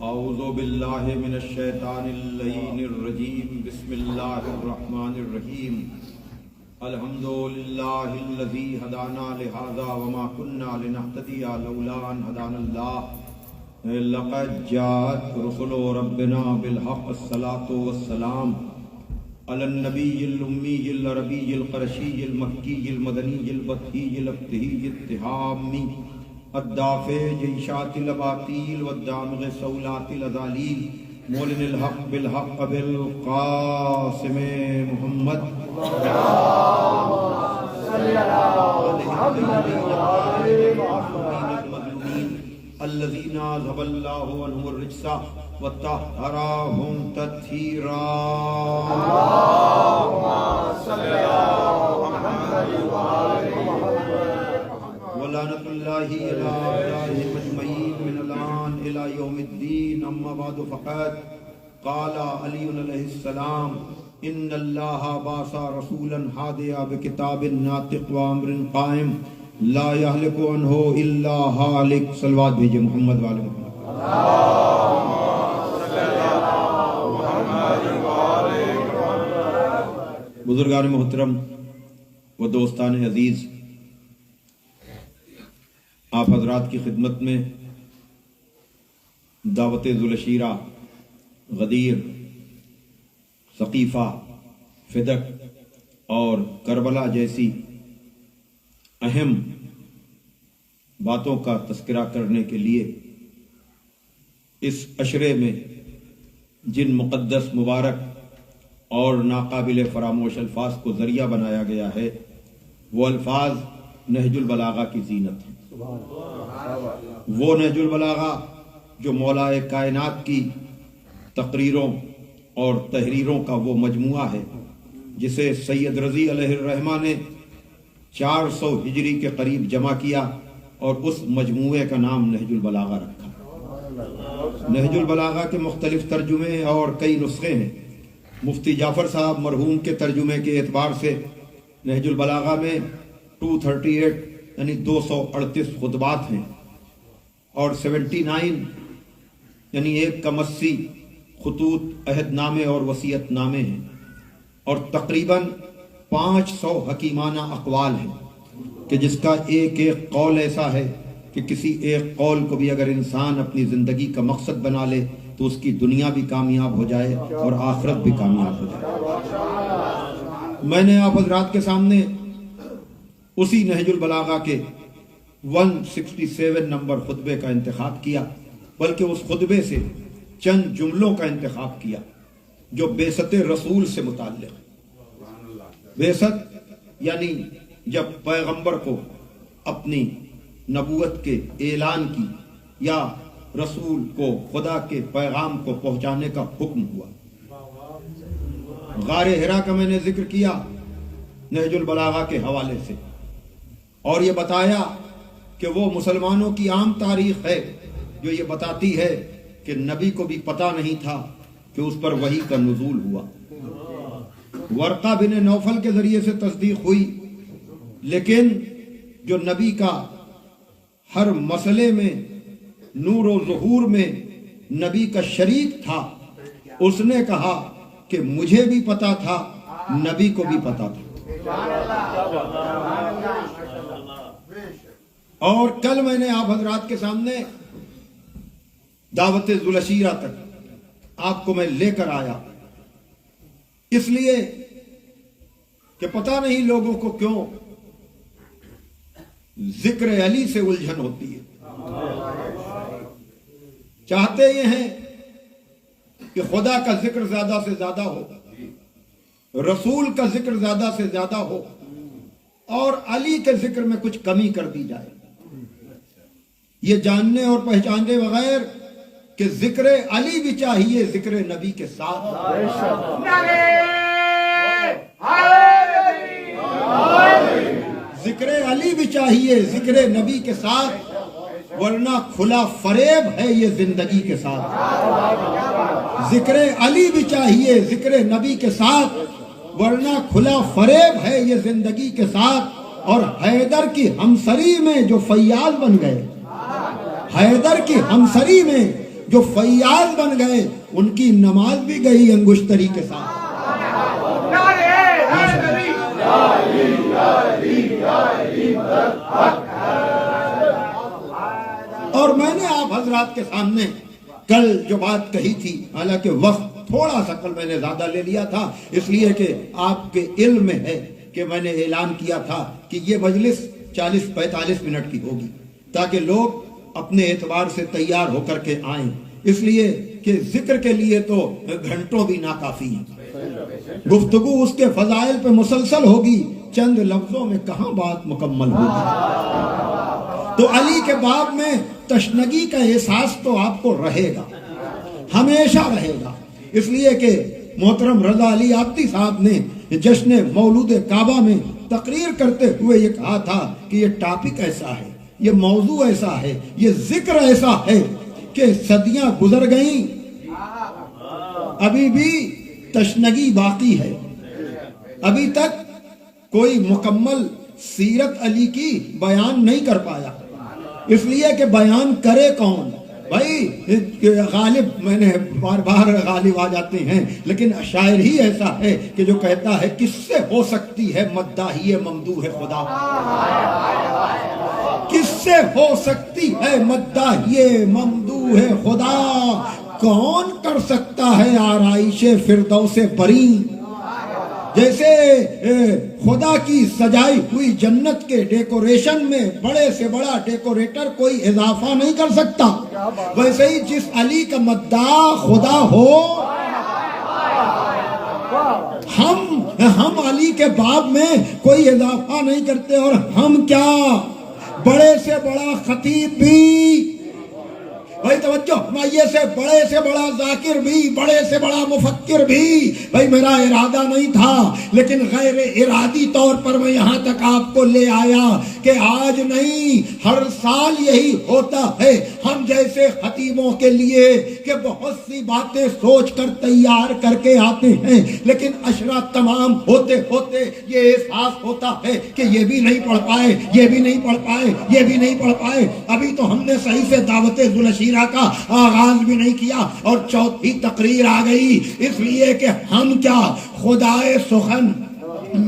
اعوذ باللہ من الشیطان اللعین الرجیم بسم اللہ الرحمن الرحیم الحمد للہ الذی ہدانا لہذا وما كنا لنہتدی لولا ان ہدانا اللہ لقد جاءت رسل ربنا بالحق الصلاة والسلام علی النبی الامی العربی القرشی المکی المدنی البطحی الابتہی التہامی الدافع جیشات الاباطیل والدامغ سولات الازالیل مولن الحق بالحق بالقاسم محمد الذین ذهب اللہ عنہم الرجس وطہرہم تطہیرا ولعنت اللہ علی اعدائہم اجمعین من الآن الی یوم الدین اما بعد فقد قال علی علیہ السلام ان اللہ بعث رسولا ہادیا بکتاب ناطق وامر قائم لا یہلک عنہ الا ہالک. صلوات بھیجئے محمد والے محمد. بزرگان محترم و دوستان عزیز، آپ حضرات کی خدمت میں دعوت ذوالعشیرہ، غدیر، ثقیفہ، فدق اور کربلا جیسی اہم باتوں کا تذکرہ کرنے کے لیے اس عشرے میں جن مقدس، مبارک اور ناقابل فراموش الفاظ کو ذریعہ بنایا گیا ہے وہ الفاظ نہج البلاغہ کی زینت ہیں. وہ نہج البلاغہ جو مولا کائنات کی تقریروں اور تحریروں کا وہ مجموعہ ہے جسے سید رضی علیہ الرحمہ نے 400 ہجری کے قریب جمع کیا اور اس مجموعے کا نام نہج البلاغہ رکھا. نہج البلاغہ کے مختلف ترجمے اور کئی نسخے ہیں. مفتی جعفر صاحب مرحوم کے ترجمے کے اعتبار سے نہج البلاغہ میں 238 یعنی 238 خطبات ہیں اور 79 یعنی 180 خطوط عہد نامے اور وصیت نامے ہیں اور تقریباً 500 حکیمانہ اقوال ہیں کہ جس کا ایک ایک قول ایسا ہے کہ کسی ایک قول کو بھی اگر انسان اپنی زندگی کا مقصد بنا لے تو اس کی دنیا بھی کامیاب ہو جائے اور آخرت بھی کامیاب ہو جائے. میں نے آپ حضرات کے سامنے اسی نہج البلاغہ کے 167 نمبر خطبے کا انتخاب کیا، بلکہ اس خطبے سے چند جملوں کا انتخاب کیا جو بعثت رسول سے متعلق ہے. بعثت یعنی جب پیغمبر کو اپنی نبوت کے اعلان کی یا رسول کو خدا کے پیغام کو پہنچانے کا حکم ہوا. غار حرا کا میں نے ذکر کیا نہج البلاغہ کے حوالے سے اور یہ بتایا کہ وہ مسلمانوں کی عام تاریخ ہے جو یہ بتاتی ہے کہ نبی کو بھی پتہ نہیں تھا کہ اس پر وحی کا نزول ہوا. ورقہ بن نوفل کے ذریعے سے تصدیق ہوئی، لیکن جو نبی کا ہر مسئلے میں نور و ظہور میں نبی کا شریک تھا اس نے کہا کہ مجھے بھی پتا تھا، نبی کو بھی پتا تھا. اور کل میں نے آپ حضرات کے سامنے دعوت ذوالعشیرہ تک آپ کو میں لے کر آیا اس لیے کہ پتہ نہیں لوگوں کو کیوں ذکر علی سے الجھن ہوتی ہے. چاہتے یہ ہیں کہ خدا کا ذکر زیادہ سے زیادہ ہو، رسول کا ذکر زیادہ سے زیادہ ہو اور علی کے ذکر میں کچھ کمی کر دی جائے، یہ جاننے اور پہچاننے بغیر کہ ذکر علی بھی چاہیے ذکر نبی کے ساتھ. ذکر علی بھی چاہیے ذکر نبی کے ساتھ، ورنہ کھلا فریب ہے یہ زندگی کے ساتھ. ذکر علی بھی چاہیے ذکر نبی کے ساتھ، ورنہ کھلا فریب ہے یہ زندگی کے ساتھ. اور حیدر کی ہمسری میں جو فیاض بن گئے، حیدر کی ہمسری میں جو فیاض بن گئے ان کی نماز بھی گئی انگشتری کے ساتھ. اور میں نے آپ حضرات کے سامنے کل جو بات کہی تھی، حالانکہ وقت تھوڑا سا کل میں نے زیادہ لے لیا تھا، اس لیے کہ آپ کے علم میں ہے کہ میں نے اعلان کیا تھا کہ یہ مجلس 40-45 منٹ کی ہوگی تاکہ لوگ اپنے اعتبار سے تیار ہو کر کے آئیں، اس لیے کہ ذکر کے لیے تو گھنٹوں بھی ناکافی ہیں. گفتگو اس کے فضائل پہ مسلسل ہوگی، چند لفظوں میں کہاں بات مکمل ہوگی. تو علی کے باب میں تشنگی کا احساس تو آپ کو رہے گا، ہمیشہ رہے گا، اس لیے کہ محترم رضا علی آبدی صاحب نے جشن مولود کعبہ میں تقریر کرتے ہوئے یہ کہا تھا کہ یہ ٹاپک ایسا ہے، یہ موضوع ایسا ہے، یہ ذکر ایسا ہے کہ صدیاں گزر گئیں ابھی بھی تشنگی باقی ہے، ابھی تک کوئی مکمل سیرت علی کی بیان نہیں کر پایا. اس لیے کہ بیان کرے کون بھائی؟ غالب، میں نے بار بار غالب آ جاتے ہیں، لیکن شاعر ہی ایسا ہے کہ جو کہتا ہے کس سے ہو سکتی ہے مداحی ممدوح خدا، کس سے ہو سکتی ہے مداحی ممدوح خدا، کون کر سکتا ہے آرائش فردوس بری. جیسے خدا کی سجائی ہوئی جنت کے ڈیکوریشن میں بڑے سے بڑا ڈیکوریٹر کوئی اضافہ نہیں کر سکتا، ویسے ہی جس علی کا مداح خدا ہو، ہم علی کے باب میں کوئی اضافہ نہیں کرتے، اور ہم کیا بڑے سے بڑا خطیب بھی، بھائی توجہ، یہ سے بڑا ذاکر بھی، بڑے سے بڑا مفکر بھی، بھائی میرا ارادہ نہیں تھا لیکن غیر ارادی طور پر میں یہاں تک آپ کو لے آیا کہ آج نہیں، ہر سال یہی ہوتا ہے ہم جیسے خطیبوں کے لیے کہ بہت سی باتیں سوچ کر تیار کر کے آتے ہیں، لیکن اشرا تمام ہوتے ہوتے یہ احساس ہوتا ہے کہ یہ بھی نہیں پڑھ پائے، یہ بھی نہیں پڑھ پائے، یہ بھی نہیں پڑھ پائے، ابھی تو ہم نے صحیح سے دعوت ذوالشیرہ کا آغاز بھی نہیں کیا اور چوتھی تقریر آ گئی. اس لیے کہ ہم کیا خدائے سخن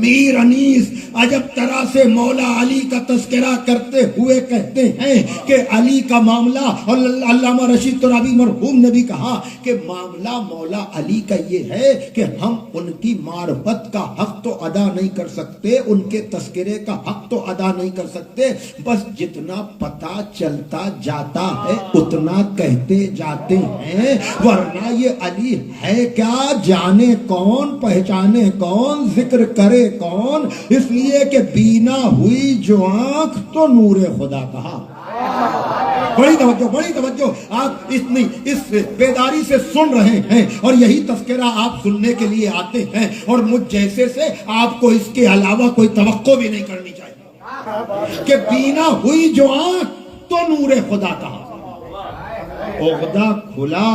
میر انیس عجب طرح سے مولا علی کا تذکرہ کرتے ہوئے کہتے ہیں کہ علی کا معاملہ، اور علامہ رشید ترابی مرحوم نے بھی کہا کہ معاملہ مولا علی کا یہ ہے کہ ہم ان کی معرفت کا حق تو ادا نہیں کر سکتے، ان کے تذکرے کا حق تو ادا نہیں کر سکتے، بس جتنا پتہ چلتا جاتا ہے اتنا کہتے جاتے ہیں، ورنہ یہ علی ہے کیا، جانے کون، پہچانے کون، ذکر کرے کون. اس لیے کہ بینا ہوئی جو آنکھ تو نور خدا کہا. بڑی توجہ، آپ اتنی اس بیداری سے سن رہے ہیں اور یہی تذکرہ آپ سننے کے لیے آتے ہیں، اور مجھ جیسے سے آپ کو اس کے علاوہ کوئی توقع بھی نہیں کرنی چاہیے کہ بینا ہوئی جو آنکھ تو نور خدا کہا، عقدہ کھلا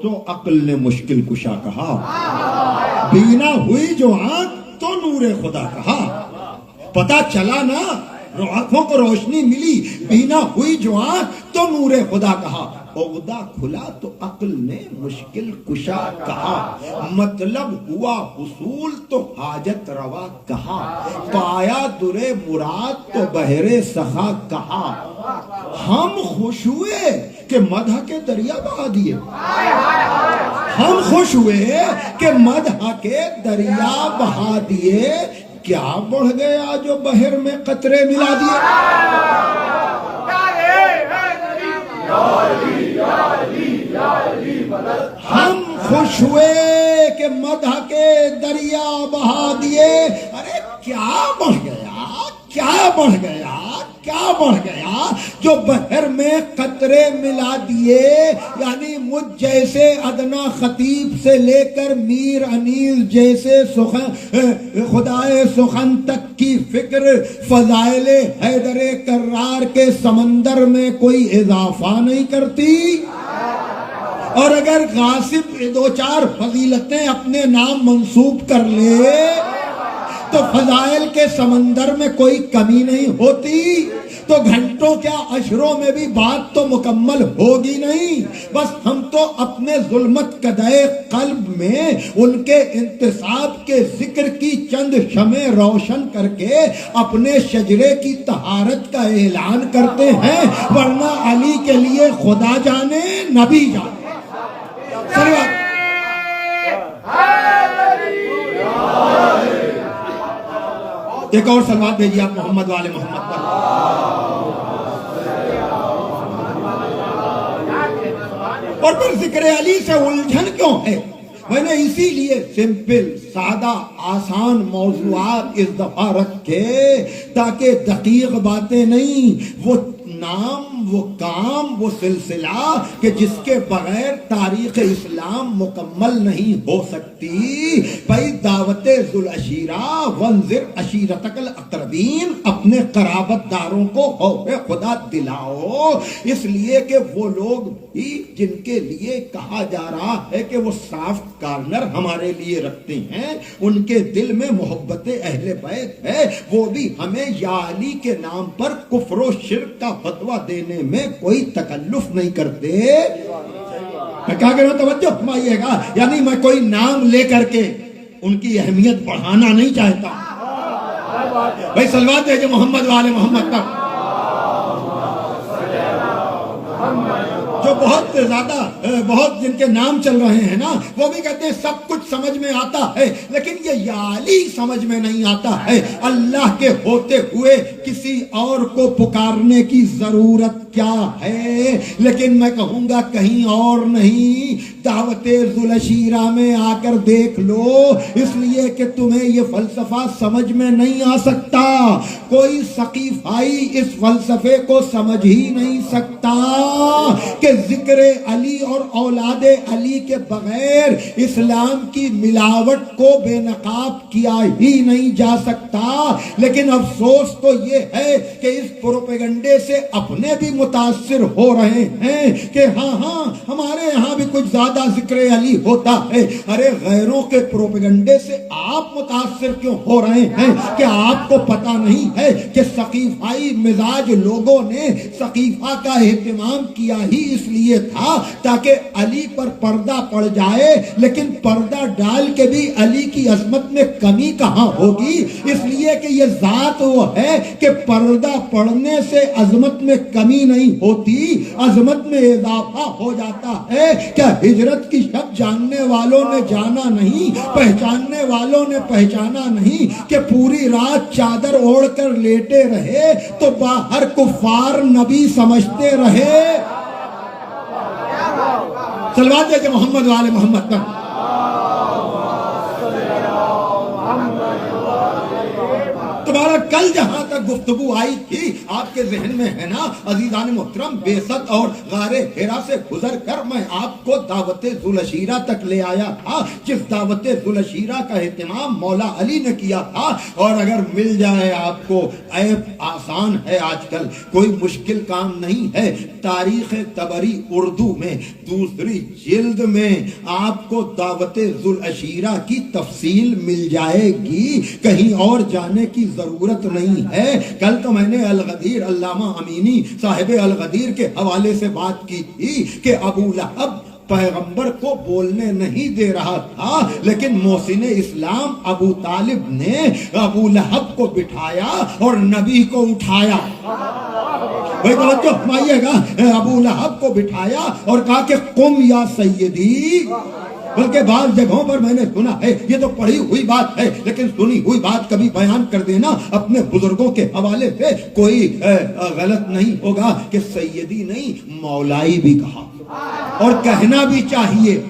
تو عقل نے مشکل کشا کہا. بینا ہوئی جو آنکھ تو نور خدا کہا، پتا چلا نا، آنکھوں کو روشنی ملی، بینا ہوئی جو آنکھ تو نور خدا کہا، عقدہ کھلا تو عقل نے مشکل کشا کہا، مطلب ہوا حصول تو حاجت روا کہا، پایا در مراد تو بحر سخا کہا. ہم خوش ہوئے کہ مدح کے دریا بہا دیے، ہم خوش ہوئے کہ مدح کے دریا بہا دیے، کیا بڑھ گیا جو بحر میں قطرے ملا دیے. ہم خوش ہوئے کہ مدح کے دریا بہا دیے، ارے کیا بڑھ گیا، کیا بڑھ گیا، کیا بڑھ گیا جو بحر میں قطرے ملا دیے. یعنی مجھ جیسے ادنا خطیب سے لے کر میر انیس جیسے خدائے سخن تک کی فکر فضائل حیدر کرار کے سمندر میں کوئی اضافہ نہیں کرتی. اور اگر غاصب دو چار فضیلتیں اپنے نام منسوب کر لے تو فضائل کے سمندر میں کوئی کمی نہیں ہوتی. تو گھنٹوں کیا اشروں میں بھی بات تو مکمل ہوگی نہیں. بس ہم تو اپنے ظلمت کدے قلب میں ان کے انتصاب کے ذکر کی چند شمع روشن کر کے اپنے شجرے کی طہارت کا اعلان کرتے ہیں، ورنہ علی کے لیے خدا جانے نبی جانے. ایک اور سلوات بھیجیے آپ محمد والے محمد پر. اور پھر ذکر علی سے الجھن کیوں ہے؟ میں نے اسی لیے سمپل سادہ آسان موضوعات اس دفعہ رکھے تاکہ دقیق باتیں نہیں، وہ نام، وہ کام، وہ سلسلہ کہ جس کے بغیر تاریخ اسلام مکمل نہیں ہو سکتی. بھائی دعوت ذوالعشیرہ وانذر عشیرتک الاقربین، اپنے قرابت داروں کو خوف خدا دلاؤ، اس لیے کہ وہ لوگ بھی جن کے لیے کہا جا رہا ہے کہ وہ سافٹ کارنر ہمارے لیے رکھتے ہیں، ان کے دل میں محبت اہل بیت ہے، وہ بھی ہمیں یا علی کے نام پر کفر و شرک کا فتویٰ دینے میں کوئی تکلف نہیں کرتے. میں کہا کہ توجہ فرمائیے گا، یعنی میں کوئی نام لے کر کے ان کی اہمیت بڑھانا نہیں چاہتا. بھائی صلوات ہے جو محمد والے محمد پر. جو بہت زیادہ بہت جن کے نام چل رہے ہیں نا، وہ بھی کہتے ہیں سب کچھ سمجھ میں آتا ہے، لیکن یہ یا علی سمجھ میں نہیں آتا ہے. اللہ کے ہوتے ہوئے کسی اور کو پکارنے کی ضرورت کیا ہے؟ لیکن میں کہوں گا کہیں اور نہیں، دعوت ذوالعشیرہ میں آ کر دیکھ لو، اس لیے کہ تمہیں یہ فلسفہ سمجھ میں نہیں آ سکتا. کوئی ثقیفائی اس فلسفے کو سمجھ ہی نہیں سکتا کہ ذکر علی اور اولاد علی کے بغیر اسلام کی ملاوٹ کو بے نقاب کیا ہی نہیں جا سکتا. لیکن افسوس تو یہ ہے کہ اس پروپیگنڈے سے اپنے بھی متاثر ہو رہے ہیں کہ ہاں ہمارے یہاں بھی کچھ زیادہ ذکر علی ہوتا ہے. ارے غیروں کے پروپیگنڈے سے آپ متاثر کیوں ہو رہے ہیں کہ آپ کو پتہ نہیں ہے کہ ثقیفائی مزاج لوگوں نے ثقیفہ کا اہتمام کیا ہی اس لیے تھا تاکہ علی پر پردہ پڑ جائے، لیکن پردہ ڈال کے بھی علی کی عظمت میں کمی کہاں ہوگی؟ اس لیے کہ یہ ذات وہ ہے کہ پردہ پڑنے سے عظمت میں کمی نہیں ہوتی، عظمت میں اضافہ ہو جاتا ہے. کیا ہجرت کی شب جاننے والوں نے جانا نہیں، پہچاننے والوں نے پہچانا نہیں کہ پوری رات چادر اوڑھ کر لیٹے رہے تو باہر کفار نبی سمجھتے رہے. صلوات ہے کہ محمد والے محمد پر. تمہارا کل جہاں تک گفتگو آئی تھی آپ کے ذہن میں ہے نا عزیزان محترم، بیست اور غار حرا سے گزر کر میں آپ کو دعوت ذوالعشیرہ تک لے آیا تھا، جس دعوت ذوالعشیرہ کا اہتمام مولا علی نے کیا تھا. اور اگر مل جائے آپ کو، ایپ آسان ہے آج کل، کوئی مشکل کام نہیں ہے. تاریخ طبری اردو میں دوسری جلد میں آپ کو دعوت ذوالعشیرہ کی تفصیل مل جائے گی، کہیں اور جانے کی ضرورت نہیں ہے. کل تو میں نے الغدیر علامہ امینی صاحب الغدیر کے حوالے سے بات کی تھی کہ ابو لہب پیغمبر کو بولنے نہیں دے رہا تھا، لیکن محسن اسلام ابو طالب نے ابو لہب کو بٹھایا اور نبی کو اٹھایا. بھائی توجہ فرمائیے گا، ابو لہب کو بٹھایا اور کہا کہ قم یا سیدی. بلکہ بعض جگہوں پر میں نے سنا ہے، یہ تو پڑھی ہوئی بات ہے لیکن سنی ہوئی بات کبھی بیان کر دینا اپنے بزرگوں کے حوالے سے کوئی غلط نہیں ہوگا کہ سیدی نہیں مولائی بھی کہا، اور کہنا بھی چاہیے،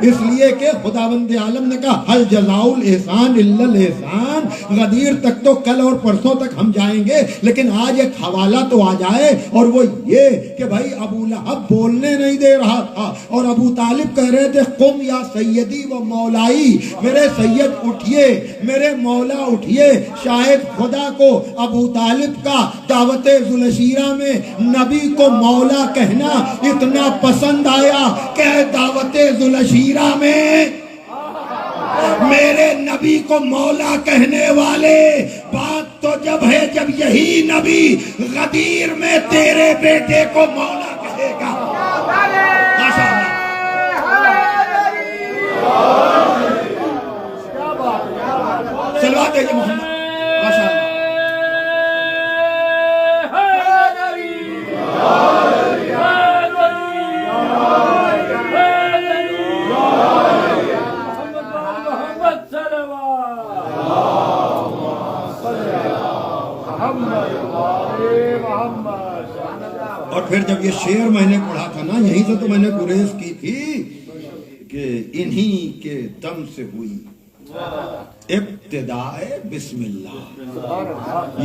اس لیے کہ خداوند عالم نے کہا حل جزاء الاحسان الا الاحسان. غدیر تک تو کل اور پرسوں تک ہم جائیں گے، لیکن آج ایک حوالہ تو آ جائے، اور وہ یہ کہ بھائی ابو لہب بولنے نہیں دے رہا تھا اور ابو طالب کہہ رہے تھے قم یا سیدی و مولائی، میرے سید اٹھیے، میرے مولا اٹھیے. شاید خدا کو ابو طالب کا دعوت ذوالعشیرہ میں نبی کو مولا کہنا اتنا پسند آیا کہ دعوت ذوالعشیرہ میں میرے نبی کو مولا کہنے والے بات تو جب ہے جب یہی نبی غدیر میں تیرے بیٹے کو مولا کہے گا. ماشاء اللہ. صلوات ہے محمد. ماشاء اللہ. اور پھر جب یہ شعر میں نے پڑھا تھا نا، یہیں سے تو میں نے گریز کی تھی کہ انہی کے دم سے ہوئی ابتدائے بسم اللہ.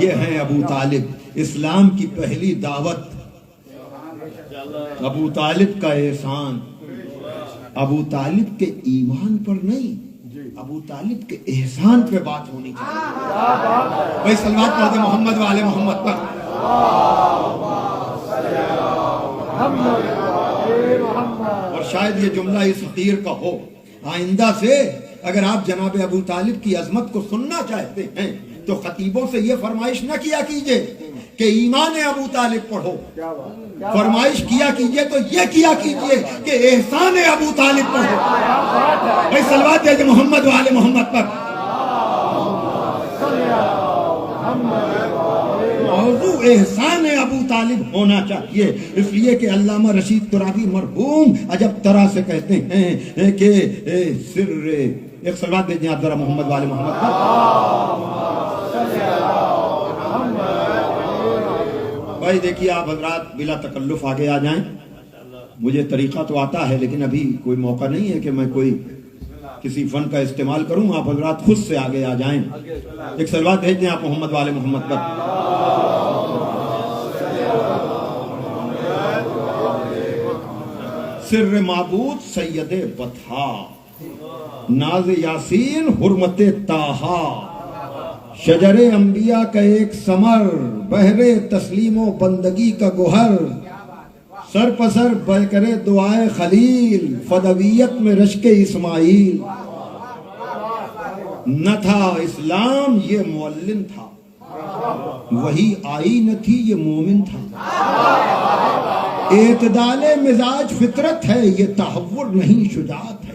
یہ ہے ابو طالب. اسلام کی پہلی دعوت، ابو طالب کا احسان. ابو طالب کے ایمان پر نہیں، ابو طالب کے احسان پہ بات ہونی چاہیے. بھائی صلوات پڑھ دے محمد والے محمد پر. اور شاید یہ جملہ اس حقیر کا ہو. آئندہ سے اگر آپ جناب ابو طالب کی عظمت کو سننا چاہتے ہیں تو خطیبوں سے یہ فرمائش نہ کیا کیجئے کہ ایمان ابو طالب پڑھو. فرمائش کیا کیجئے تو یہ کیا کیجئے کہ احسان ابو طالب پڑھو. بھائی صلوات دے محمد والے محمد پر. موضوع احسان ابو طالب ہونا چاہیے. اس لیے کہ علامہ رشید ترابی مرحوم عجب طرح سے کہتے ہیں کہ سر ایک صلوات دیجئے آپ ذرا محمد والے محمد پر. بھائی دیکھیے آپ حضرات بلا تکلف آگے آ جائیں. مجھے طریقہ تو آتا ہے لیکن ابھی کوئی موقع نہیں ہے کہ میں کوئی کسی فن کا استعمال کروں. آپ حضرات خود سے آگے آ جائیں. ایک صلوات بھیج دیں آپ محمد والے محمد پر. سر معبود سید بطحا، ناز یاسین حرمت طٰہٰ، شجر انبیاء کا ایک ثمر، بحر تسلیم و بندگی کا گوہر، سر پسر بہکرے دعائے خلیل، فدویت میں رشک اسماعیل. نہ تھا اسلام یہ معلن تھا، وہی آئی نہ تھی یہ مومن تھا. اعتدال مزاج فطرت ہے، یہ تحور نہیں شجاعت ہے.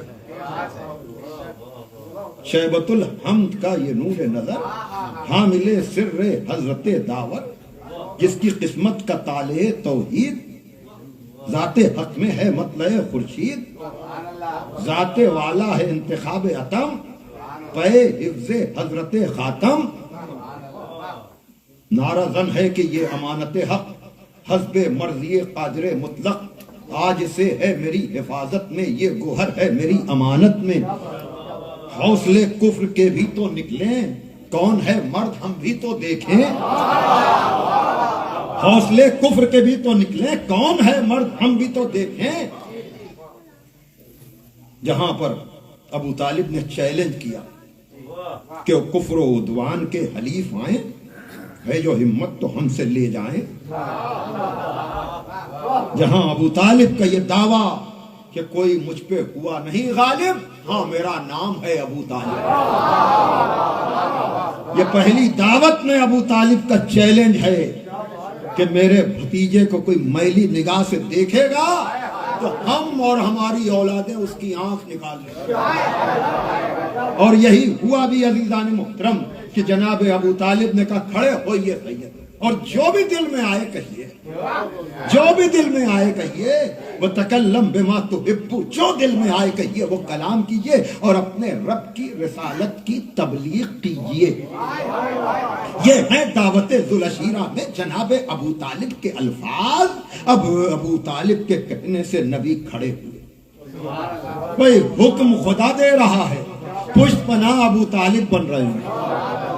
شیبۃ الحمد کا یہ نور نظر، حامل سر حضرت دعوت، جس کی قسمت کا طالع توحید، ذات حق میں ہے مطلع خورشید، ذات والا ہے انتخاب عتم، پے حفظ حضرت خاتم. نعرہ زن ہے کہ یہ امانت حق، حسب مرضی قادر مطلق، آج سے ہے میری حفاظت میں، یہ گوہر ہے میری امانت میں. حوصلے کفر کے بھی تو نکلیں، کون ہے مرد ہم بھی تو دیکھیں. حوصلے کفر کے بھی تو نکلیں، کون ہے مرد ہم بھی تو دیکھیں. جہاں پر ابو طالب نے چیلنج کیا کہ وہ کفر و عدوان کے حلیف آئیں، ہے جو ہمت تو ہم سے لے جائیں. جہاں ابو طالب کا یہ دعویٰ کہ کوئی مجھ پہ ہوا نہیں غالب، ہاں میرا نام ہے ابو طالب. یہ پہلی دعوت میں ابو طالب کا چیلنج ہے کہ میرے بھتیجے کو کوئی میلی نگاہ سے دیکھے گا تو ہم اور ہماری اولادیں اس کی آنکھ نکال لیں گے. اور یہی ہوا بھی عزیزان محترم کہ جناب ابو طالب نے کہا کھڑے ہوئیے سید، اور جو بھی دل میں آئے کہیے، جو بھی دل میں آئے کہیے. وَتَكَلَّمْ بِمَا تُحِبُّ، جو دل میں آئے کہیے وہ کلام کیجئے اور اپنے رب کی رسالت کی تبلیغ کیجئے. یہ ہے دعوت ذوالعشیرہ میں جناب ابو طالب کے الفاظ. اب ابو طالب کے کہنے سے نبی کھڑے ہوئے. کوئی حکم خدا دے رہا ہے، پشت پناہ ابو طالب بن رہے ہیں.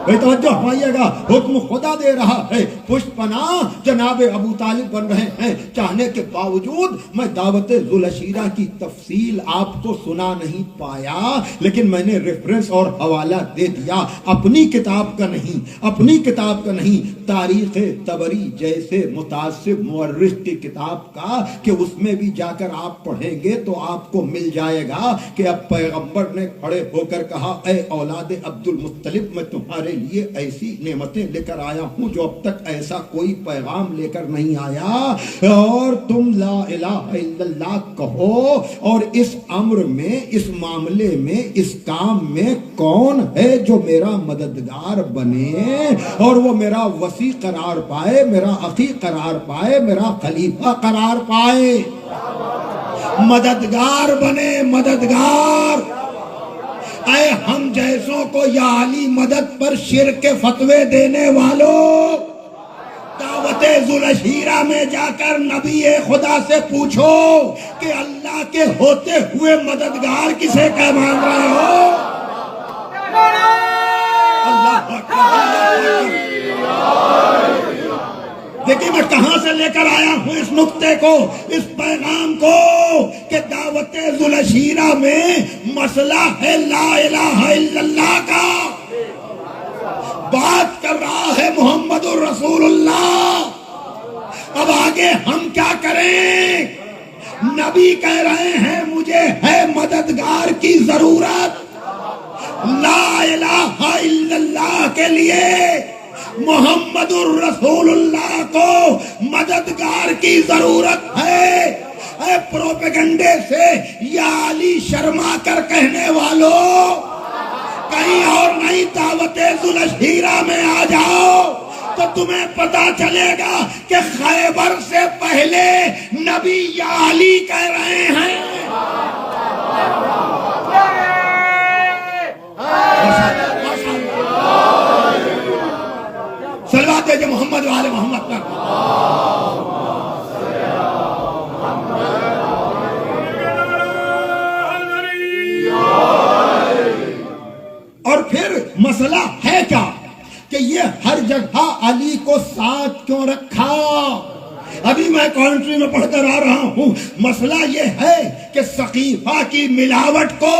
بھئی توجہ فرمائیے گا، حکم خدا دے رہا ہے، پشت پناہ جناب ابو طالب بن رہے ہیں. چاہنے کے باوجود میں دعوت ذوالعشیرہ کی تفصیل آپ کو سنا نہیں پایا، لیکن میں نے ریفرنس اور حوالہ دے دیا. اپنی کتاب کا نہیں، اپنی کتاب کا نہیں، تاریخ طبری جیسے متعصب مورخ کی کتاب کا کہ اس میں بھی جا کر آپ پڑھیں گے تو آپ کو مل جائے گا کہ اب پیغمبر نے کھڑے ہو کر کہا اے اولاد عبد المطلب میں تمہارے لیے ایسی نعمتیں لے کر آیا ہوں جو اب تک ایسا کوئی پیغام لے کر نہیں آیا، اور تم لا الہ الا اللہ کہو، اور اس امر میں، اس معاملے میں، اس کام میں کون ہے جو میرا مددگار بنے اور وہ میرا وسیع قرار پائے، میرا اخی قرار پائے، میرا خلیفہ قرار پائے، مددگار بنے، مددگار۔ اے ہم جیسوں کو یا علی مدد پر شرک کے فتوے دینے والوں، دعوت ذوالشیرہ میں جا کر نبی خدا سے پوچھو کہ اللہ کے ہوتے ہوئے مددگار کسے کہ مان رہے ہو؟ اللہ دیکھیں میں کہاں سے لے کر آیا ہوں اس نقطے کو، اس پیغام کو، کہ دعوت ذوالشیرہ میں مسئلہ ہے لا الہ الا اللہ کا، بات کر رہا ہے محمد الرسول اللہ۔ اب آگے ہم کیا کریں؟ نبی کہہ رہے ہیں مجھے ہے مددگار کی ضرورت، لا الہ الا اللہ کے لیے محمد الرسول اللہ کو مددگار کی ضرورت ہے۔ اے پروپیگنڈے سے یا علی شرما کر کہنے والوں، کہیں اور نہیں دعوت ذوالشیرہ میں آ جاؤ تو تمہیں پتا چلے گا کہ خیبر سے پہلے نبی یا علی کہہ رہے ہیں۔ صلوات دیجئے محمد والے محمد پر۔ اور پھر مسئلہ ہے کیا کہ یہ ہر جگہ علی کو ساتھ کیوں رکھا؟ ابھی میں کانٹری میں پڑھ کر آ رہا ہوں، مسئلہ یہ ہے کہ سقیفہ کی ملاوٹ کو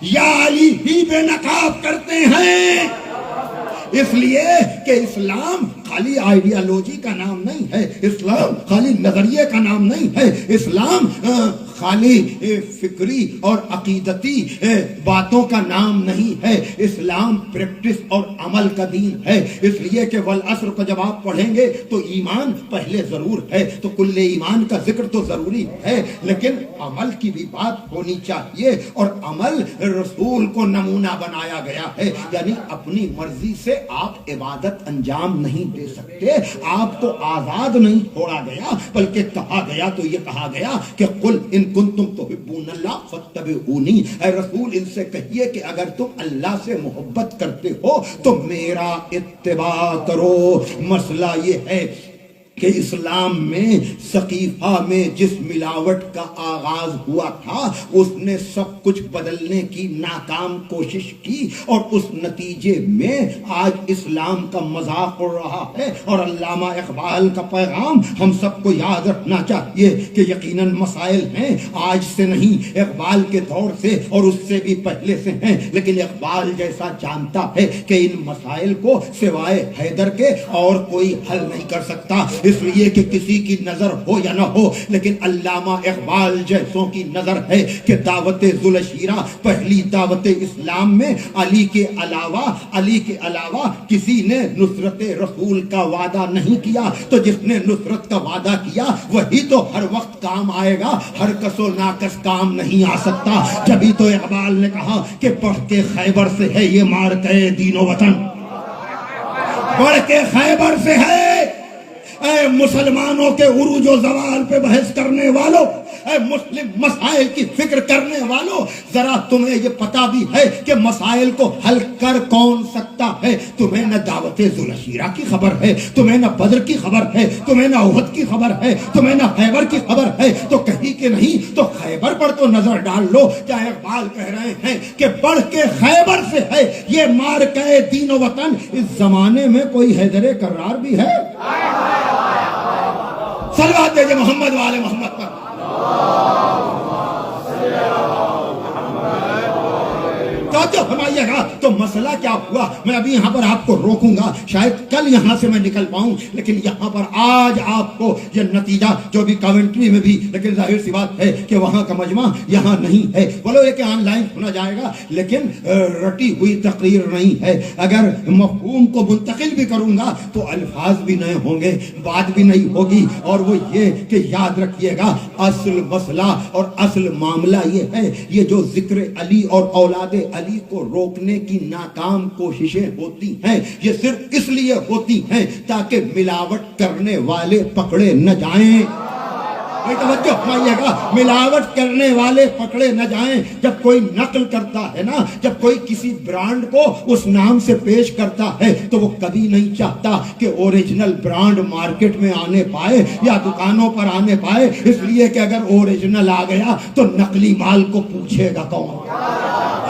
یا علی ہی بے نقاب کرتے ہیں، اس لیے کہ اسلام خالی آئیڈیالوجی کا نام نہیں ہے، اسلام خالی نظریے کا نام نہیں ہے، اسلام خالی فکری اور عقیدتی باتوں کا نام نہیں ہے، اسلام پریکٹس اور عمل کا دین ہے۔ اس لیے کہ والعصر کو جب آپ پڑھیں گے تو ایمان پہلے ضرور ہے، تو کل ایمان کا ذکر تو ضروری ہے، لیکن عمل کی بھی بات ہونی چاہیے، اور عمل رسول کو نمونہ بنایا گیا ہے، یعنی اپنی مرضی سے آپ عبادت انجام نہیں دے سکتے، آپ کو آزاد نہیں چھوڑا گیا، بلکہ کہا گیا تو یہ کہا گیا کہ قل ان کنتم تحبون اللہ فاتبعونی، اے رسول ان سے کہیے کہ اگر تم اللہ سے محبت کرتے ہو تو میرا اتباع کرو۔ مسئلہ یہ ہے کہ اسلام میں سقیفہ میں جس ملاوٹ کا آغاز ہوا تھا اس نے سب کچھ بدلنے کی ناکام کوشش کی، اور اس نتیجے میں آج اسلام کا مذاق اڑ رہا ہے۔ اور علامہ اقبال کا پیغام ہم سب کو یاد رکھنا چاہیے کہ یقیناً مسائل ہیں، آج سے نہیں، اقبال کے دور سے اور اس سے بھی پہلے سے ہیں، لیکن اقبال جیسا جانتا ہے کہ ان مسائل کو سوائے حیدر کے اور کوئی حل نہیں کر سکتا، اس لیے کہ کسی کی نظر ہو یا نہ ہو، لیکن علامہ اقبال جیسوں کی نظر ہے کہ دعوت ذوالشیرہ پہلی دعوت اسلام میں علی کے علاوہ کسی نے نصرت رسول کا وعدہ نہیں کیا، تو جس نے نصرت کا وعدہ کیا وہی تو ہر وقت کام آئے گا، ہر کس و ناکس کام نہیں آ سکتا۔ جبھی تو اقبال نے کہا کہ بڑھ کے خیبر سے ہے یہ مارکے دین و وطن، بڑھ کے خیبر سے ہے۔ اے مسلمانوں کے عروج و زوال پہ بحث کرنے والوں، اے مسلم مسائل کی فکر کرنے والوں، ذرا تمہیں یہ پتا بھی ہے کہ مسائل کو حل کر کون سکتا ہے؟ تمہیں نہ دعوت ذوالشیرہ کی خبر ہے، تمہیں نہ بدر کی خبر ہے، تمہیں نہ احد کی خبر ہے، تمہیں نہ خیبر کی خبر ہے، تو کہیں کہ نہیں تو خیبر پر تو نظر ڈال لو۔ کیا اقبال کہہ رہے ہیں کہ بڑھ کے خیبر سے ہے یہ مارکہ دین و وطن؟ اس زمانے میں کوئی حیدر کرار بھی ہے؟ صلوات دیجئے محمد والے محمد پر۔ تو توجہ فرمائیے گا. تو مسئلہ کیا ہوا, میں ابھی یہاں پر آپ کو روکوں گا, شاید کل یہاں سے میں نکل پاؤں, لیکن یہاں پر آج آپ کو یہ نتیجہ جو بھی کامنٹری میں بھی, لیکن ظاہر سی بات ہے کہ وہاں کا مجمع یہاں نہیں ہے. بولو یہ کہ آن لائن سنا جائے گا لیکن رٹی ہوئی تقریر نہیں ہے. اگر مفہوم کو منتقل بھی کروں گا تو الفاظ بھی نئے ہوں گے, بات بھی نہیں ہوگی. اور وہ یہ کہ یاد رکھیے گا اصل مسئلہ اور اصل معاملہ یہ ہے, یہ جو ذکر علی اور اولاد علی کو روکنے کی ناکام کوششیں ہوتی ہیں یہ صرف اس لیے ہوتی ہیں تاکہ ملاوٹ کرنے والے پکڑے نہ جائیں. توجہ فرمائیے گا, ملاوٹ کرنے والے پکڑے نہ جائیں. جب کوئی نقل کرتا ہے نا, جب کوئی کسی برانڈ کو اس نام سے پیش کرتا ہے تو وہ کبھی نہیں چاہتا کہ اوریجنل برانڈ مارکیٹ میں آنے پائے یا دکانوں پر آنے پائے, اس لیے کہ اگر اوریجنل آ گیا تو نقلی مال کو پوچھے گا کون؟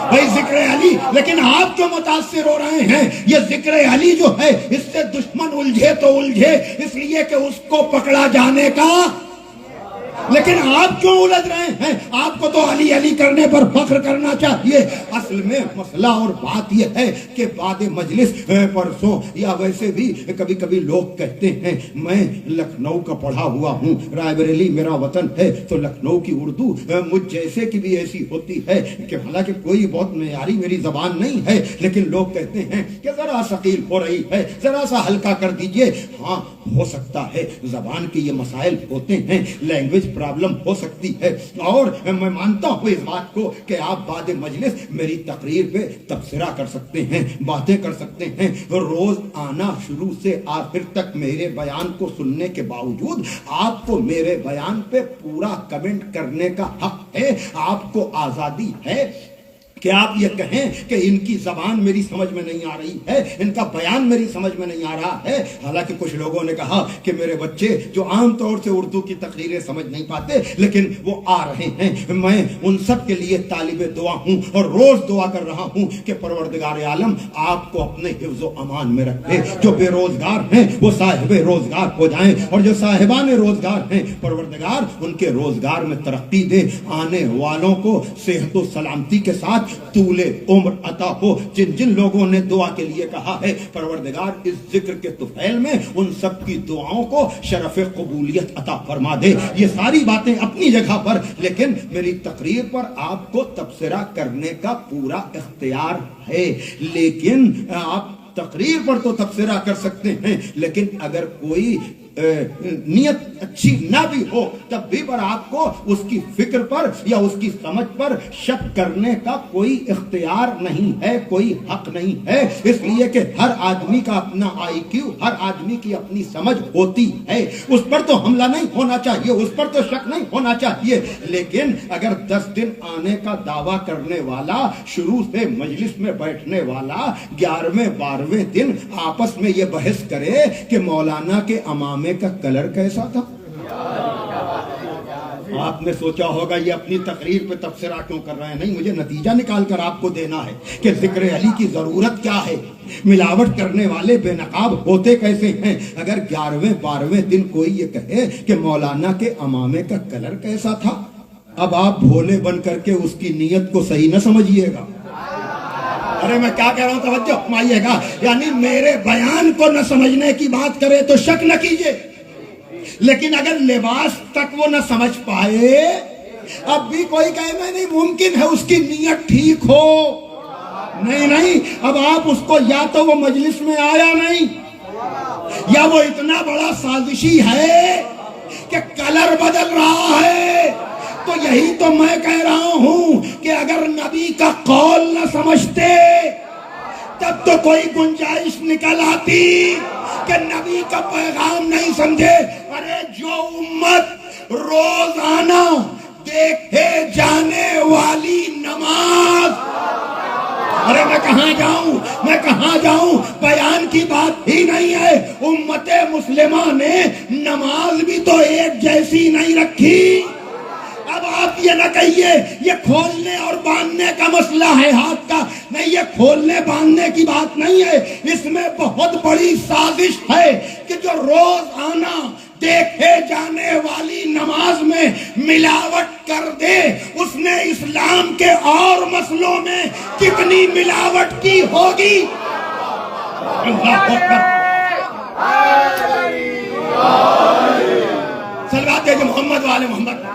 بھائی ذکر علی. لیکن آپ جو متاثر ہو رہے ہیں, یہ ذکر علی جو ہے اس سے دشمن الجھے تو الجھے اس لیے کہ اس کو پکڑا جانے کا. لیکن آپ کیوں الجھ رہے ہیں؟ آپ کو تو علی علی کرنے پر فخر کرنا چاہیے. اصل میں مسئلہ اور بات یہ ہے کہ بعد مجلس پرسوں یا ویسے بھی کبھی کبھی لوگ کہتے ہیں میں لکھنؤ کا پڑھا ہوا ہوں, رائے بریلی میرا وطن ہے, تو لکھنؤ کی اردو مجھ جیسے کی بھی ایسی ہوتی ہے کہ حالانکہ کوئی بہت معیاری میری زبان نہیں ہے, لیکن لوگ کہتے ہیں کہ ذرا ثقیل ہو رہی ہے, ذرا سا ہلکا کر دیجئے. ہاں ہو سکتا ہے, زبان کے یہ مسائل ہوتے ہیں, لینگویج پرابلم ہو سکتی ہے, اور میں مانتا ہوں اس بات کو کہ آپ بعد مجلس میری تقریر پہ تبصرہ کر سکتے ہیں, باتیں کر سکتے ہیں. روز آنا شروع سے آخر تک میرے بیان کو سننے کے باوجود آپ کو میرے بیان پہ پورا کمنٹ کرنے کا حق ہے. آپ کو آزادی ہے کہ آپ یہ کہیں کہ ان کی زبان میری سمجھ میں نہیں آ رہی ہے, ان کا بیان میری سمجھ میں نہیں آ رہا ہے. حالانکہ کچھ لوگوں نے کہا کہ میرے بچے جو عام طور سے اردو کی تقریریں سمجھ نہیں پاتے لیکن وہ آ رہے ہیں, میں ان سب کے لیے طالب دعا ہوں اور روز دعا کر رہا ہوں کہ پروردگار عالم آپ کو اپنے حفظ و امان میں رکھے. جو بے روزگار ہیں وہ صاحب روزگار ہو جائیں, اور جو صاحبان روزگار ہیں پروردگار ان کے روزگار میں ترقی دے. آنے والوں کو صحت و سلامتی کے ساتھ طول عمر عطا ہو. جن جن لوگوں نے دعا کے لیے کہا ہے پروردگار اس ذکر کے طفیل میں ان سب کی دعاؤں کو شرف قبولیت عطا فرما دے. یہ ساری باتیں اپنی جگہ پر, لیکن میری تقریر پر آپ کو تبصرہ کرنے کا پورا اختیار ہے. لیکن آپ تقریر پر تو تبصرہ کر سکتے ہیں, لیکن اگر کوئی نیت اچھی نہ بھی ہو تب بھی پر آپ کو اس کی فکر پر یا اس کی سمجھ پر شک کرنے کا کوئی اختیار نہیں ہے, کوئی حق نہیں ہے. اس لیے کہ ہر آدمی کا اپنا آئی کیو, ہر آدمی کی اپنی سمجھ ہوتی ہے. اس پر تو حملہ نہیں ہونا چاہیے, اس پر تو شک نہیں ہونا چاہیے. لیکن اگر 10 دن آنے کا دعویٰ کرنے والا, شروع سے مجلس میں بیٹھنے والا 11ویں 12ویں دن آپس میں یہ بحث کرے کہ مولانا کے امام کا کلر کیسا تھا, آپ نے سوچا ہوگا یہ اپنی تقریر پہ تبصرہ کیوں کر رہے ہیں. نہیں, مجھے نتیجہ نکال کر آپ کو دینا ہے کہ ذکر علی کی ضرورت کیا ہے, ملاوٹ کرنے والے بے نقاب ہوتے کیسے ہیں. اگر 11ویں 12ویں دن کوئی یہ کہے کہ مولانا کے امامے کا کلر کیسا تھا, اب آپ بھولے بن کر کے اس کی نیت کو صحیح نہ سمجھیے گا. ارے میں کیا کہہ رہا ہوں, توجہ فرمائیے گا. یعنی میرے بیان کو نہ سمجھنے کی بات کرے تو شک نہ کیجئے, لیکن اگر لباس تک وہ نہ سمجھ پائے, اب بھی کوئی کہنا نہیں, ممکن ہے اس کی نیت ٹھیک ہو. نہیں, اب آپ اس کو یا تو وہ مجلس میں آیا نہیں, یا وہ اتنا بڑا سازشی ہے کہ کلر بدل رہا ہے. تو یہی تو میں کہہ رہا ہوں کہ اگر نبی کا قول نہ سمجھتے تب تو کوئی گنجائش نکل آتی کہ نبی کا پیغام نہیں سمجھے. ارے جو امت روزانہ دیکھے جانے والی نماز, ارے میں کہاں جاؤں, بیان کی بات ہی نہیں ہے. امت مسلمہ نے نماز بھی تو ایک جیسی نہیں رکھی. اب آپ یہ نہ کہیے یہ کھولنے اور باندھنے کا مسئلہ ہے ہاتھ کا, نہیں, یہ کھولنے باندھنے کی بات نہیں ہے. اس میں بہت بڑی سازش ہے کہ جو روز آنا دیکھے جانے والی نماز میں ملاوٹ کر دے، اس نے اسلام کے اور مسئلوں میں کتنی ملاوٹ کی ہوگی؟ اللہ اکبر، صلوات ہے محمد والے محمد۔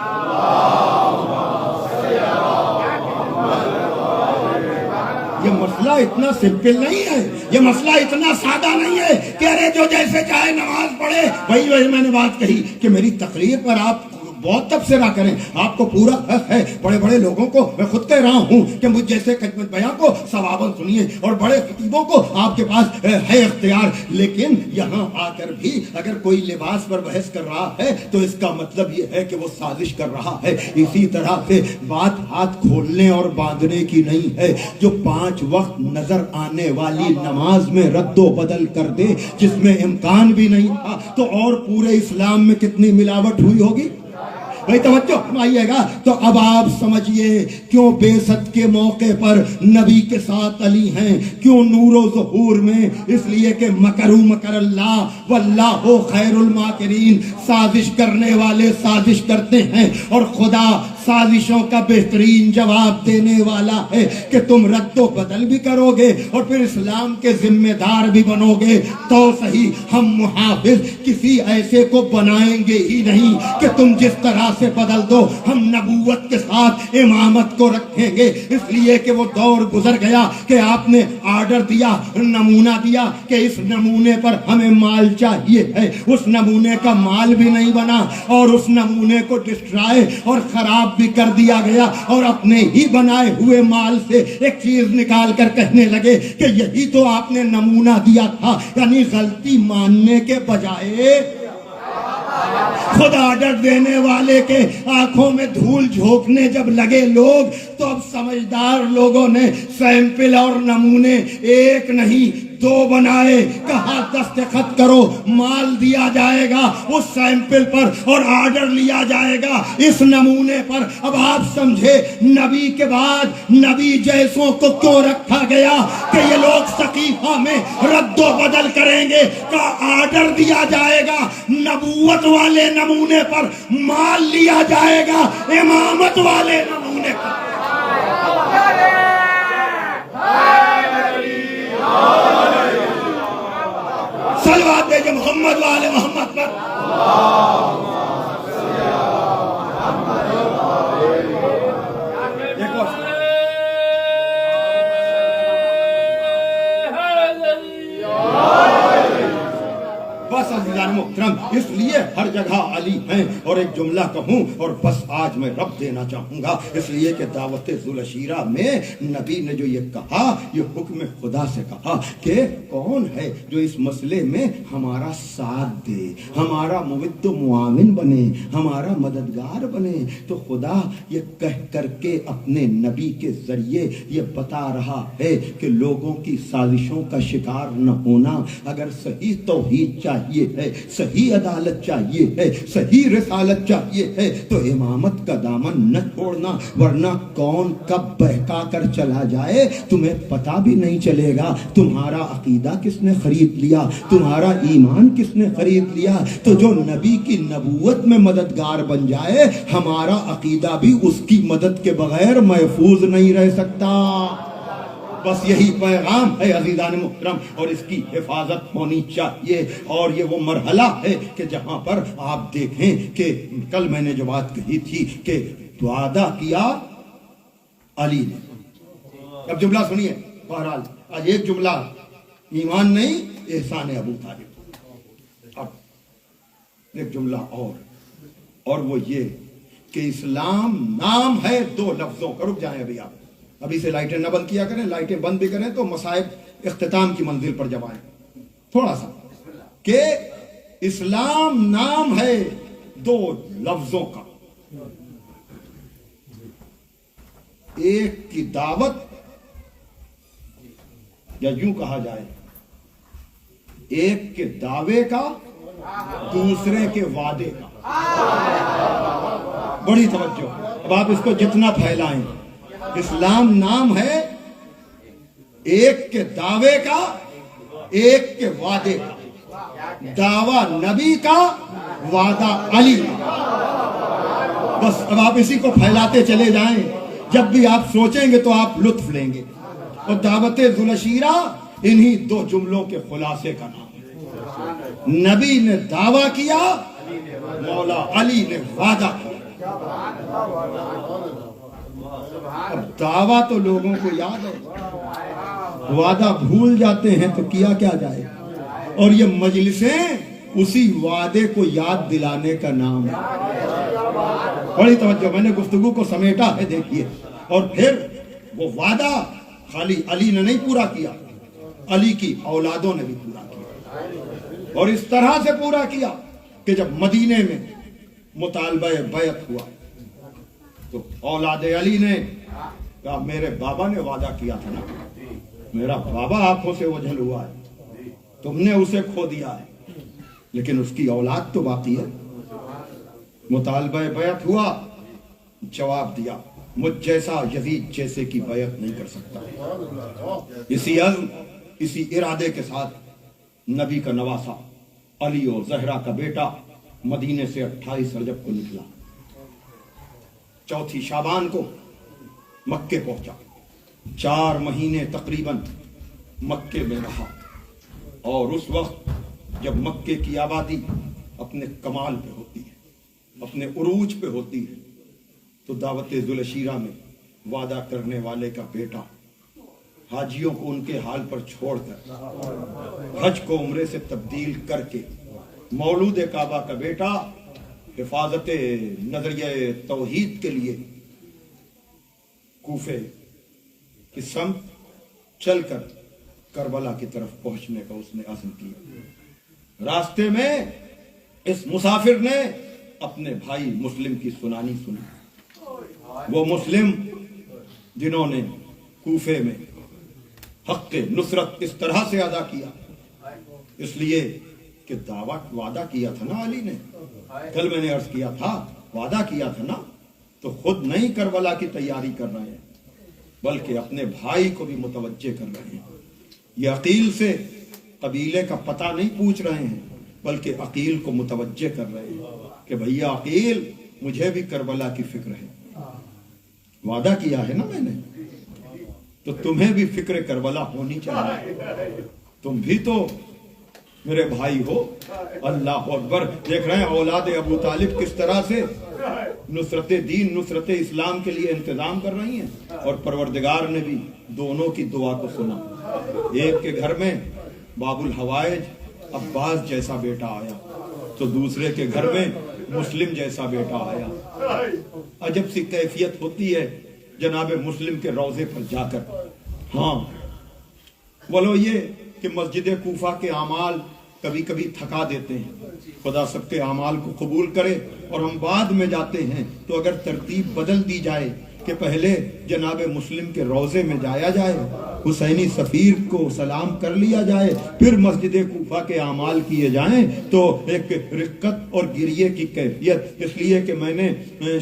یہ مسئلہ اتنا سمپل نہیں ہے، یہ مسئلہ اتنا سادہ نہیں ہے کہ ارے جو جیسے چاہے نماز پڑھے۔ وہی میں نے بات کہی کہ میری تقریر پر آپ بہت تبصرہ کریں، آپ کو پورا حق ہے۔ بڑے بڑے لوگوں کو میں خود کہہ رہا ہوں کہ مجھ جیسے خدمت بیان کو ثواباً سنیے، اور بڑے خطیبوں کو آپ کے پاس ہے اختیار، لیکن یہاں آ کر بھی اگر کوئی لباس پر بحث کر رہا ہے تو اس کا مطلب یہ ہے کہ وہ سازش کر رہا ہے۔ اسی طرح سے بات ہاتھ کھولنے اور باندھنے کی نہیں ہے۔ جو 5 وقت نظر آنے والی نماز میں رد و بدل کر دے، جس میں امکان بھی نہیں تھا، تو اور پورے اسلام میں کتنی ملاوٹ ہوئی ہوگی؟ بھائی توجہ فرمائیے گا۔ تو اب آپ سمجھیے کیوں بعثت کے موقع پر نبی کے ساتھ علی ہیں، کیوں نور و ظہور میں؟ اس لیے کہ مکروا مکر اللہ واللہ خیر الماکرین، سازش کرنے والے سازش کرتے ہیں اور خدا سازشوں کا بہترین جواب دینے والا ہے کہ تم رد و بدل بھی کرو گے اور پھر اسلام کے ذمہ دار بھی بنو گے تو صحیح۔ ہم محافظ کسی ایسے کو بنائیں گے ہی نہیں کہ تم جس طرح سے بدل دو، ہم نبوت کے ساتھ امامت کو رکھیں گے۔ اس لیے کہ وہ دور گزر گیا کہ آپ نے آرڈر دیا، نمونہ دیا کہ اس نمونے پر ہمیں مال چاہیے ہے، اس نمونے کا مال بھی نہیں بنا اور اس نمونے کو ڈسٹرائے اور خراب بھی کر دیا گیا، اور اپنے ہی بنائے ہوئے مال سے ایک چیز نکال کر کہنے لگے کہ یہی تو آپ نے نمونہ دیا تھا۔ یعنی غلطی ماننے کے بجائے خود آرڈر دینے والے کے آنکھوں میں دھول جھونکنے جب لگے لوگ، تو اب سمجھدار لوگوں نے سیمپل اور نمونے ایک نہیں 2 بنائے، کہا دستخط کرو، مال دیا جائے گا اس سیمپل پر اور آرڈر لیا جائے گا اس نمونے پر۔ اب آپ سمجھے نبی کے بعد نبی جیسوں کو کیوں رکھا گیا کہ یہ لوگ سقیفہ میں رد و بدل کریں گے، کا آرڈر دیا جائے گا نبوت والے نمونے پر، مال لیا جائے گا امامت والے نمونے پر۔ صلوات دے محمد والے محمد پر۔ بس عزیزان محترم، اس لیے ہر جگہ علی ہیں، اور ایک جملہ کہوں اور بس آج میں رب دینا چاہوں گا، اس لیے کہ دعوت ذوالعشیرہ میں نبی نے جو یہ کہا، یہ حکم خدا سے کہا کہ کون ہے جو اس مسئلے میں ہمارا ساتھ دے، ہمارا مود و معاون بنے، ہمارا مددگار بنے۔ تو خدا یہ کہہ کر کے اپنے نبی کے ذریعے یہ بتا رہا ہے کہ لوگوں کی سازشوں کا شکار نہ ہونا، اگر صحیح توحید چاہیے ہے، صحیح عدالت چاہیے ہے، صحیح رسالت چاہیے ہے، تو امامت کا دامن نہ چھوڑنا، ورنہ کون کب بہکا کر چلا جائے تمہیں پتہ بھی نہیں چلے گا۔ تمہارا عقیدہ کس نے خرید لیا، تمہارا ایمان کس نے خرید لیا؟ تو جو نبی کی نبوت میں مددگار بن جائے، ہمارا عقیدہ بھی اس کی مدد کے بغیر محفوظ نہیں رہ سکتا۔ بس یہی پیغام ہے عزیزان محترم، اور اس کی حفاظت ہونی چاہیے۔ اور یہ وہ مرحلہ ہے کہ جہاں پر آپ دیکھیں کہ کل میں نے جو بات کہی تھی کہ وعدہ کیا علی نے۔ اب جملہ سنیے، بہرحال آج ایک جملہ ایمان نہیں، احسان ابو طالب۔ اب ایک جملہ اور وہ یہ کہ اسلام نام ہے 2 لفظوں کا۔ رک جائیں ابھی، آپ ابھی سے لائٹیں نہ بند کیا کریں، لائٹیں بند بھی کریں تو مصائب اختتام کی منزل پر جب آئیں تھوڑا سا، کہ اسلام نام ہے 2 لفظوں کا، ایک کی دعوت، یا یوں کہا جائے ایک کے دعوے کا، دوسرے کے وعدے کا۔ بڑی توجہ، اب آپ اس کو جتنا پھیلائیں، اسلام نام ہے ایک کے دعوے کا، ایک کے وعدے کا۔ دعویٰ نبی کا، وعدہ علی۔ بس اب آپ اسی کو پھیلاتے چلے جائیں، جب بھی آپ سوچیں گے تو آپ لطف لیں گے۔ اور دعوت ذوالشیرہ انہی دو جملوں کے خلاصے کا نام ہے۔ نبی نے دعویٰ کیا، مولا علی نے وعدہ کیا۔ اب دعویٰ تو لوگوں کو یاد ہے، وعدہ بھول جاتے ہیں تو کیا کیا جائے۔ اور یہ مجلسیں اسی وعدے کو یاد دلانے کا نام ہے۔ بڑی توجہ، میں نے گفتگو کو سمیٹا ہے دیکھیے۔ اور پھر وہ وعدہ خالی علی نے نہیں پورا کیا، علی کی اولادوں نے بھی پورا کیا، اور اس طرح سے پورا کیا کہ جب مدینے میں مطالبہ بیعت ہوا تو اولاد علی نے کہا میرے بابا نے وعدہ کیا تھا نا، میرا بابا آنکھوں سے اوجھل ہوا ہے، تم نے اسے کھو دیا ہے، لیکن اس کی اولاد تو باقی ہے۔ مطالبہ بیعت ہوا، جواب دیا مجھ جیسا یزید جیسے کی بیعت نہیں کر سکتا۔ اسی عزم، اسی ارادے کے ساتھ نبی کا نواسا علی و زہرا کا بیٹا مدینے سے 28 رجب کو نکلا، 4 شعبان کو مکے پہنچا، 4 مہینے تقریباً مکے میں رہا۔ اور اس وقت جب مکے کی آبادی اپنے کمال پہ ہوتی ہے، اپنے عروج پہ ہوتی ہے، تو دعوت ذوالشیرہ میں وعدہ کرنے والے کا بیٹا حاجیوں کو ان کے حال پر چھوڑ کر حج کو عمرے سے تبدیل کر کے مولود کعبہ کا بیٹا حفاظت نظریہ توحید کے لیے کوفے کی سمت چل کر کربلا کی طرف پہنچنے کا اس نے عزم کیا۔ راستے میں اس مسافر نے اپنے بھائی مسلم کی سنانی سنی، وہ مسلم جنہوں نے کوفے میں حق نصرت اس طرح سے ادا کیا، اس لیے کہ وعدہ کیا تھا نا علی نے، کل میں نے عرض کیا تھا وعدہ کیا تھا نا، تو خود نہیں کربلا کی تیاری کر رہے ہیں بلکہ اپنے بھائی کو بھی متوجہ کر رہے ہیں۔ یہ عقیل سے قبیلے کا پتہ نہیں پوچھ رہے ہیں بلکہ عقیل کو متوجہ کر رہے ہیں کہ بھیا عقیل مجھے بھی کربلا کی فکر ہے، وعدہ کیا ہے نا میں نے، تو تمہیں بھی فکر کربلا ہونی چاہیے، تم بھی تو میرے بھائی ہو۔ اللہ اکبر، دیکھ رہے ہیں اولاد ابو طالب کس طرح سے نصرت دین، نصرت اسلام کے لیے انتظام کر رہی ہیں، اور پروردگار نے بھی دونوں کی دعا کو سنا۔ ایک کے گھر میں باب الحوائج عباس جیسا بیٹا آیا تو دوسرے کے گھر میں مسلم جیسا بیٹا آیا۔ عجب سی کیفیت ہوتی ہے جناب مسلم کے روضے پر جا کر۔ ہاں بولو یہ کہ مسجد کوفہ کے اعمال کبھی کبھی تھکا دیتے ہیں، خدا سب کے اعمال کو قبول کرے، اور ہم بعد میں جاتے ہیں تو اگر ترتیب بدل دی جائے کہ پہلے جناب مسلم کے روضے میں جایا جائے، حسینی سفیر کو سلام کر لیا جائے، پھر مسجد کوفہ کے اعمال کیے جائیں، تو ایک رقت اور گریے کی کیفیت، اس لیے کہ میں نے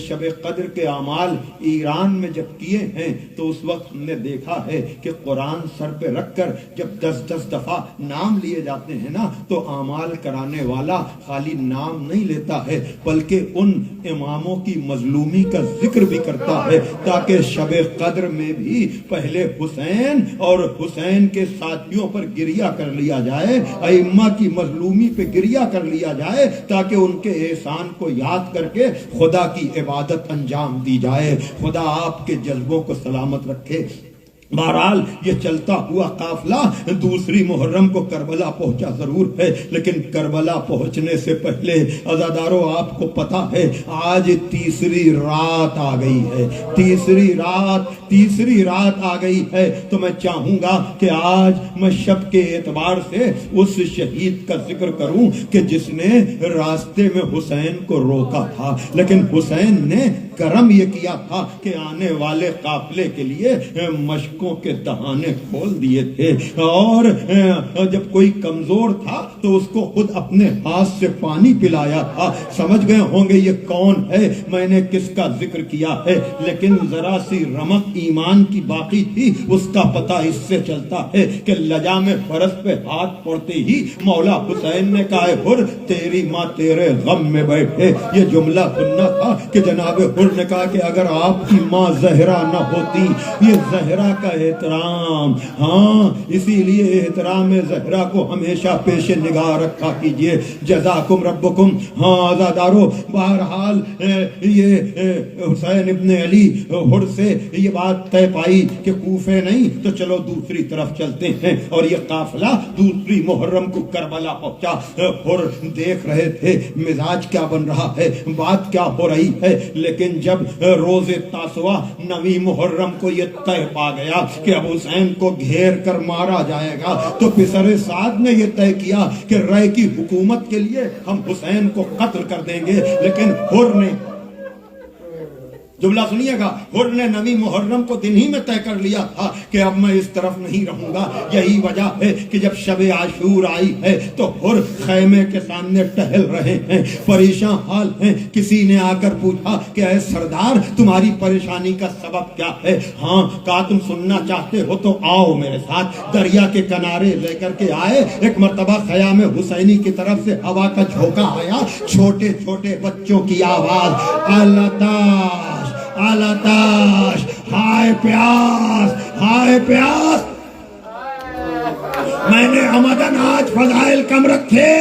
شب قدر کے اعمال ایران میں جب کیے ہیں تو اس وقت ہم نے دیکھا ہے کہ قرآن سر پہ رکھ کر جب 10 دفعہ نام لیے جاتے ہیں نا تو اعمال کرانے والا خالی نام نہیں لیتا ہے بلکہ ان اماموں کی مظلومی کا ذکر بھی کرتا ہے، تاکہ شب قدر میں بھی پہلے حسین اور حسین کے ساتھیوں پر گریہ کر لیا جائے، ائمہ کی مظلومی پہ گریہ کر لیا جائے، تاکہ ان کے احسان کو یاد کر کے خدا کی عبادت انجام دی جائے۔ خدا آپ کے جذبوں کو سلامت رکھے۔ بہرحال یہ چلتا ہوا قافلہ دوسری محرم کو کربلا پہنچا ضرور ہے، لیکن کربلا پہنچنے سے پہلے عزادارو آپ کو پتا ہے آج تیسری رات آ گئی ہے، تیسری رات آ گئی ہے، تو میں چاہوں گا کہ آج میں شب کے اعتبار سے اس شہید کا ذکر کروں کہ جس نے راستے میں حسین کو روکا تھا، لیکن حسین نے کرم یہ کیا تھا کہ آنے والے قافلے کے لیے مشکل مشکوں کے دہانے کھول دیے تھے، اور جب کوئی کمزور تھا تو اس کو خود اپنے ہاتھ سے پانی پلایا تھا۔ سمجھ گئے ہوں گے یہ کون ہے، میں نے کس کا ذکر کیا ہے، لیکن ذرا سی رمق ایمان کی باقی تھی، اس کا پتہ اس سے چلتا ہے کہ لجام فرس پہ ہاتھ پڑتے ہی مولا حسین نے کہا، حر تیری ماں تیرے غم میں بیٹھے۔ یہ جملہ سننا تھا کہ جناب حر نے کہا کہ اگر آپ کی ماں زہرا نہ ہوتی، یہ زہرا کا احترام، ہاں اسی لیے احترام زہرا کو ہمیشہ پیش نگاہ رکھا کیجئے۔ جزاکم ربکم۔ ہاں عزادارو، بہرحال یہ حسین ابن علی حر سے یہ بات طے پائی کہ کوفے نہیں تو چلو دوسری طرف چلتے ہیں، اور یہ قافلہ دوسری محرم کو کربلا پہنچا۔ حر دیکھ رہے تھے مزاج کیا بن رہا ہے، بات کیا ہو رہی ہے، لیکن جب روز تاسوعہ 9 محرم کو یہ طے پا گیا کہ اب حسین کو گھیر کر مارا جائے گا، تو پسر سعد نے یہ طے کیا کہ رائے کی حکومت کے لیے ہم حسین کو قتل کر دیں گے۔ لیکن حر نے، جملہ سنیے گا، حر نے 9 محرم کو دن ہی میں طے کر لیا تھا کہ اب میں اس طرف نہیں رہوں گا۔ یہی وجہ ہے کہ جب شب عاشور آئی ہے تو حر خیمے کے سامنے ٹہل رہے ہیں، پریشان حال ہیں۔ کسی نے آ کر پوچھا کہ اے سردار تمہاری پریشانی کا سبب کیا ہے؟ ہاں کہا تم سننا چاہتے ہو تو آؤ میرے ساتھ۔ دریا کے کنارے لے کر کے آئے، ایک مرتبہ خیام حسینی کی طرف سے ہوا کا جھونکا آیا، چھوٹے چھوٹے بچوں کی آواز، الاتاش الاتاش، ہائے پیاس ہائے پیاس۔ میں نے عمدن آج فضائل کم رکھے،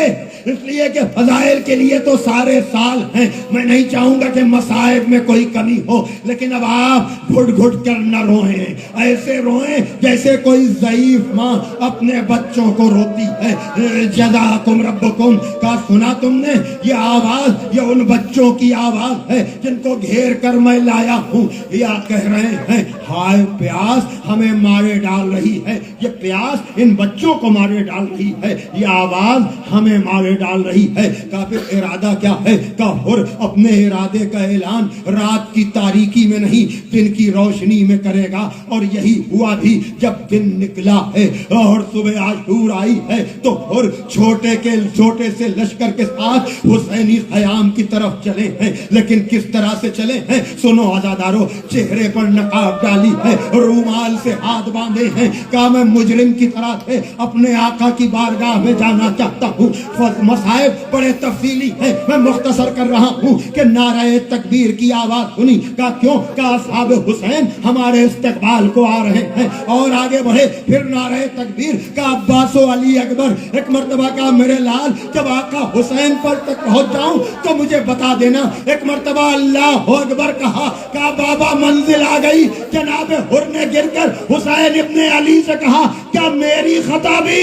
اس لیے کہ فضائل کے لیے تو سارے سال ہیں، میں نہیں چاہوں گا کہ مصائب میں کوئی کمی ہو، لیکن اب آپ گھٹ گھٹ کر نہ روئیں، ایسے روئیں جیسے کوئی ضعیف ماں اپنے بچوں کو روتی ہے۔ جزاکم ربکم کا سنا تم نے؟ یہ آواز یہ ان بچوں کی آواز ہے جن کو گھیر کر میں لایا ہوں، یا کہہ رہے ہیں ہائے پیاس ہمیں مارے ڈال رہی ہے، یہ پیاس ان بچوں کو مارے ڈال رہی ہے، یہ آواز ہمیں مارے ڈال رہی ہے۔ کا پھر ارادہ کیا ہے؟ کا حر اپنے ارادے کا اعلان رات کی تاریکی میں نہیں دن کی روشنی میں کرے گا، اور یہی ہوا بھی۔ جب دن نکلا ہے اور صبح عاشور آئی ہے تو حر چھوٹے سے لشکر کے ساتھ حسینی خیام کی طرف چلے ہیں، لیکن کس طرح سے چلے ہیں سنو عزادارو۔ چہرے پر نقاب ڈالی ہے، رومال سے ہاتھ باندھے ہیں، کہا میں مجرم کی طرح سے اپنے آقا کی بارگاہ میں جانا چاہتا ہوں۔ مسائب بڑے تفصیلی ہیں، میں مختصر کر رہا ہوں کہ نعرہ تکبیر کی آواز سنی، کہا کیوں؟ کہا اصحاب حسین ہمارے استقبال کو آ رہے ہیں، اور آگے بڑھے۔ پھر نعرہ تکبیر کا عباس و علی اکبر۔ ایک مرتبہ کہا میرے لال جب آقا حسین پر تک پہنچ جاؤں تو مجھے بتا دینا۔ ایک مرتبہ اللہ اکبر کہا بابا منزل آ گئی۔ جناب حر نے گر کر حسین ابن علی سے کہا کیا میری خطا بھی؟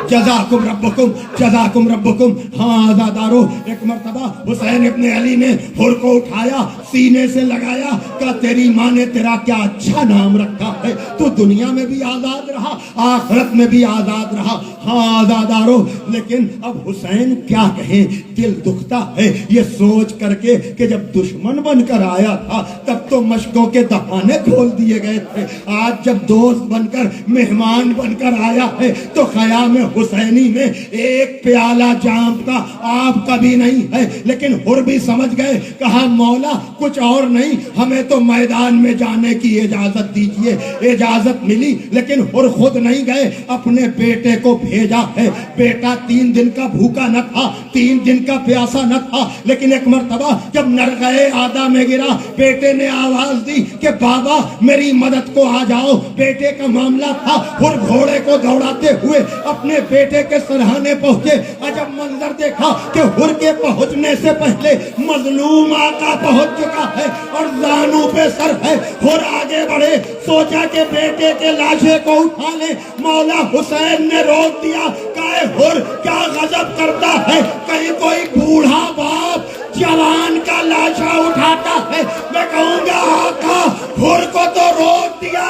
جزاکم ربکم جزاکم ربکم۔ ہاں عزادارو، ایک مرتبہ حسین ابن علی نے حر کو اٹھایا، سینے سے لگایا، کہا تیری ماں نے تیرا کیا اچھا نام رکھا ہے، تو دنیا میں بھی آزاد رہا آخرت میں بھی آزاد رہا۔ ہاں عزادارو، لیکن اب حسین کیا کہیں، دل دکھتا ہے یہ سوچ کر کے کہ جب دشمن بن کر آیا تھا تب تو مشکوں کے دہانے کھول دیے گئے تھے، آج جب دوست بن کر مہمان بن کر آیا ہے تو خیام حسینی میں ایک پیالہ جام کا آپ کا بھی نہیں ہے۔ لیکن حر بھی سمجھ گئے، کہا مولا کچھ اور نہیں، ہمیں تو میدان میں جانے کی اجازت دیجئے۔ اجازت ملی، لیکن حر خود نہیں گئے، اپنے بیٹے کو بھیجا ہے۔ بیٹا 3 دن کا بھوکا نہ تھا، 3 دن کا پیاسا نہ تھا، لیکن ایک مرتبہ جب نرغے آدھا میں گرا، بیٹے نے آواز دی کہ بابا میری مدد کو آ جاؤ۔ بیٹے کا معاملہ تھا، حر گھوڑے کو دوڑاتے ہوئے اپنے بیٹے کے سرہانے پہنچے۔ عجب منظر دیکھا کہ حر کے پہنچنے سے پہلے مظلوم آقا پہنچ چکا ہے اور زانو پہ سر ہے۔ حر آگے بڑھے، سوچا کہ بیٹے کے لاشے کو اٹھا لے، مولا حسین نے روک دیا، کہے حر کیا غضب کرتا ہے، کہیں کوئی بوڑھا باپ جوان کا لاشا اٹھاتا ہے؟ میں کہوں گا آقا حر کو تو روک دیا۔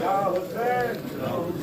Ya Hussein!